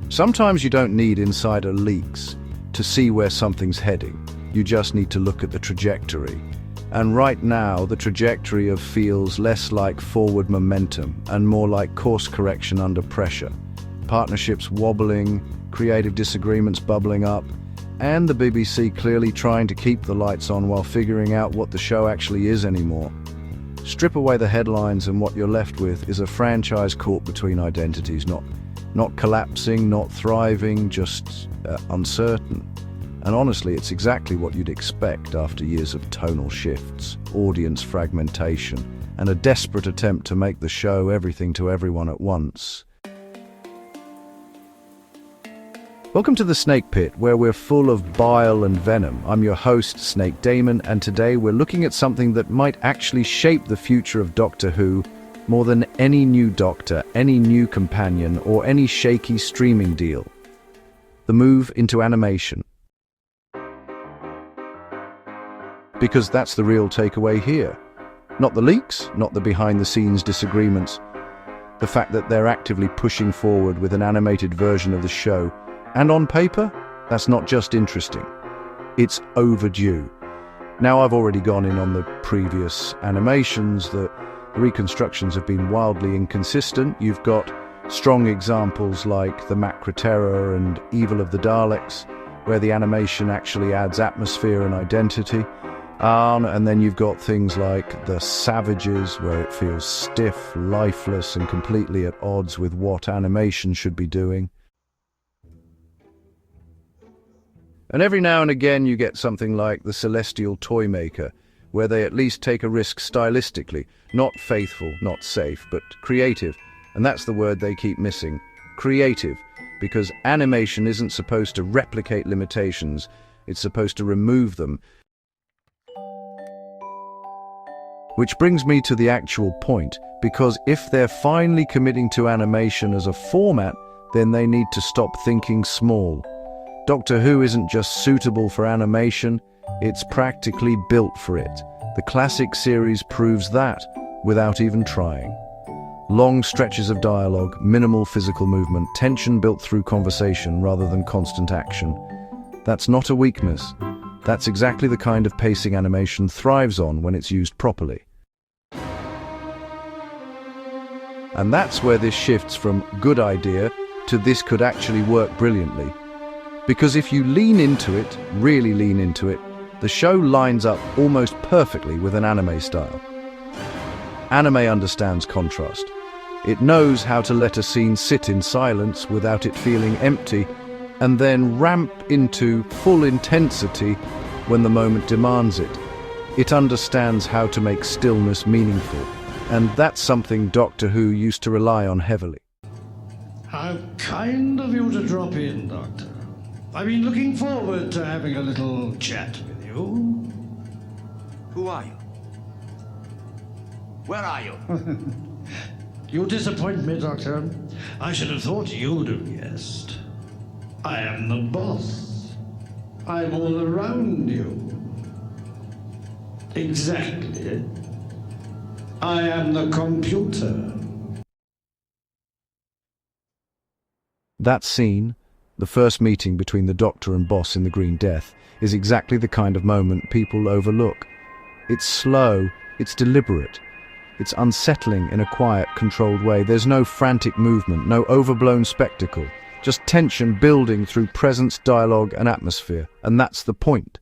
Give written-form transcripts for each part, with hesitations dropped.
Sometimes you don't need insider leaks to see where something's heading. You just need to look at the trajectory. And right now, the trajectory feels less like forward momentum and more like course correction under pressure. Partnerships wobbling, creative disagreements bubbling up, and the BBC clearly trying to keep the lights on while figuring out what the show actually is anymore. Strip away the headlines and what you're left with is a franchise caught between identities, not collapsing, not thriving, just uncertain. And honestly, it's exactly what you'd expect after years of tonal shifts, audience fragmentation, and a desperate attempt to make the show everything to everyone at once. Welcome to the Snake Pit, where we're full of bile and venom. I'm your host, Snake Dæmon, and today we're looking at something that might actually shape the future of Doctor Who more than any new Doctor, any new companion, or any shaky streaming deal. The move into animation. Because that's the real takeaway here. Not the leaks, not the behind-the-scenes disagreements. The fact that they're actively pushing forward with an animated version of the show. And on paper, that's not just interesting. It's overdue. Now, I've already gone in on the previous animations. The reconstructions have been wildly inconsistent. You've got strong examples like the Macra Terror and Evil of the Daleks, where the animation actually adds atmosphere and identity. And then you've got things like the Savages, where it feels stiff, lifeless, and completely at odds with what animation should be doing. And every now and again you get something like the Celestial Toymaker, where they at least take a risk stylistically. Not faithful, not safe, but creative. And that's the word they keep missing. Creative. Because animation isn't supposed to replicate limitations, it's supposed to remove them. Which brings me to the actual point, because if they're finally committing to animation as a format, then they need to stop thinking small. Doctor Who isn't just suitable for animation, it's practically built for it. The classic series proves that, without even trying. Long stretches of dialogue, minimal physical movement, tension built through conversation rather than constant action. That's not a weakness. That's exactly the kind of pacing animation thrives on when it's used properly. And that's where this shifts from good idea to this could actually work brilliantly. Because if you lean into it, really lean into it, the show lines up almost perfectly with an anime style. Anime understands contrast. It knows how to let a scene sit in silence without it feeling empty, and then ramp into full intensity when the moment demands it. It understands how to make stillness meaningful, and that's something Doctor Who used to rely on heavily. How kind of you to drop in, Doctor. I've been looking forward to having a little chat with you. Who are you? Where are you? You disappoint me, Doctor. I should have thought you'd have guessed. I am the boss. I'm all around you. Exactly. I am the computer. That scene, the first meeting between the Doctor and Boss in the Green Death, is exactly the kind of moment people overlook. It's slow, it's deliberate, it's unsettling in a quiet, controlled way. There's no frantic movement, no overblown spectacle, just tension building through presence, dialogue, and atmosphere. And that's the point.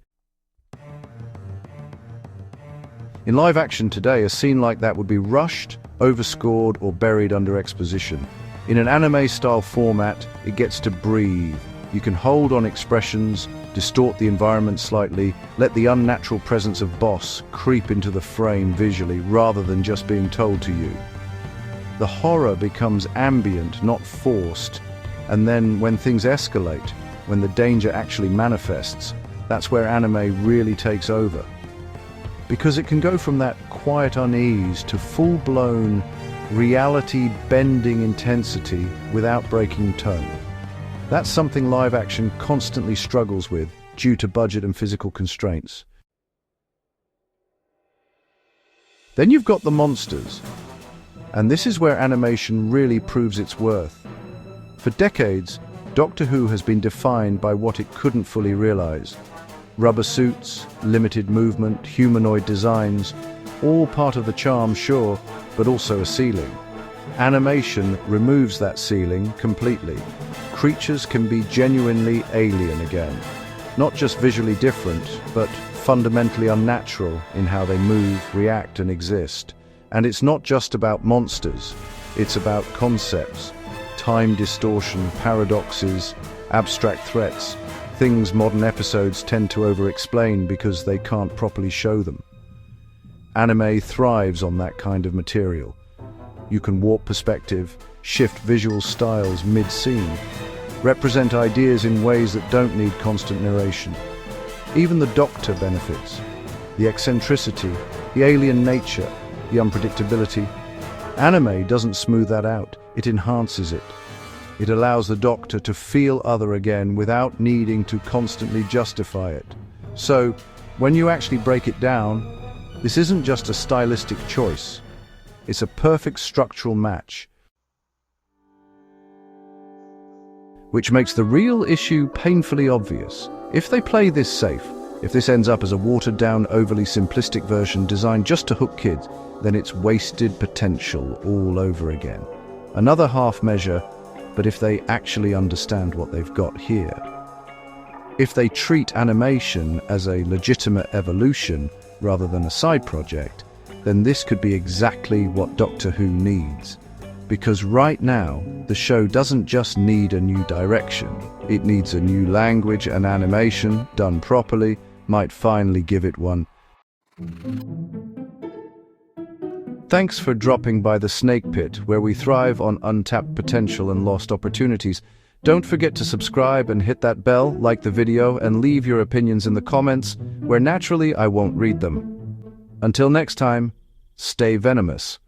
In live action today, a scene like that would be rushed, overscored, or buried under exposition. In an anime-style format, it gets to breathe. You can hold on expressions, distort the environment slightly, let the unnatural presence of Boss creep into the frame visually rather than just being told to you. The horror becomes ambient, not forced, and then when things escalate, when the danger actually manifests, that's where anime really takes over. Because it can go from that quiet unease to full-blown, reality-bending intensity without breaking tone. That's something live action constantly struggles with due to budget and physical constraints. Then you've got the monsters, and this is where animation really proves its worth. For decades, Doctor Who has been defined by what it couldn't fully realize. Rubber suits, limited movement, humanoid designs, all part of the charm, sure, but also a ceiling. Animation removes that ceiling completely. Creatures can be genuinely alien again. Not just visually different, but fundamentally unnatural in how they move, react, and exist. And it's not just about monsters, it's about concepts, time distortion, paradoxes, abstract threats, things modern episodes tend to over-explain because they can't properly show them. Anime thrives on that kind of material. You can warp perspective, shift visual styles mid-scene, represent ideas in ways that don't need constant narration. Even the Doctor benefits. The eccentricity, the alien nature, the unpredictability. Anime doesn't smooth that out, it enhances it. It allows the Doctor to feel other again without needing to constantly justify it. So, when you actually break it down, this isn't just a stylistic choice. It's a perfect structural match, which makes the real issue painfully obvious. If they play this safe, if this ends up as a watered-down, overly simplistic version designed just to hook kids, then it's wasted potential all over again. Another half measure, but if they actually understand what they've got here. If they treat animation as a legitimate evolution rather than a side project, then this could be exactly what Doctor Who needs. Because right now, the show doesn't just need a new direction. It needs a new language, and animation, done properly, might finally give it one. Thanks for dropping by the Snake Pit, where we thrive on untapped potential and lost opportunities. Don't forget to subscribe and hit that bell, like the video, and leave your opinions in the comments, where naturally I won't read them. Until next time, stay venomous.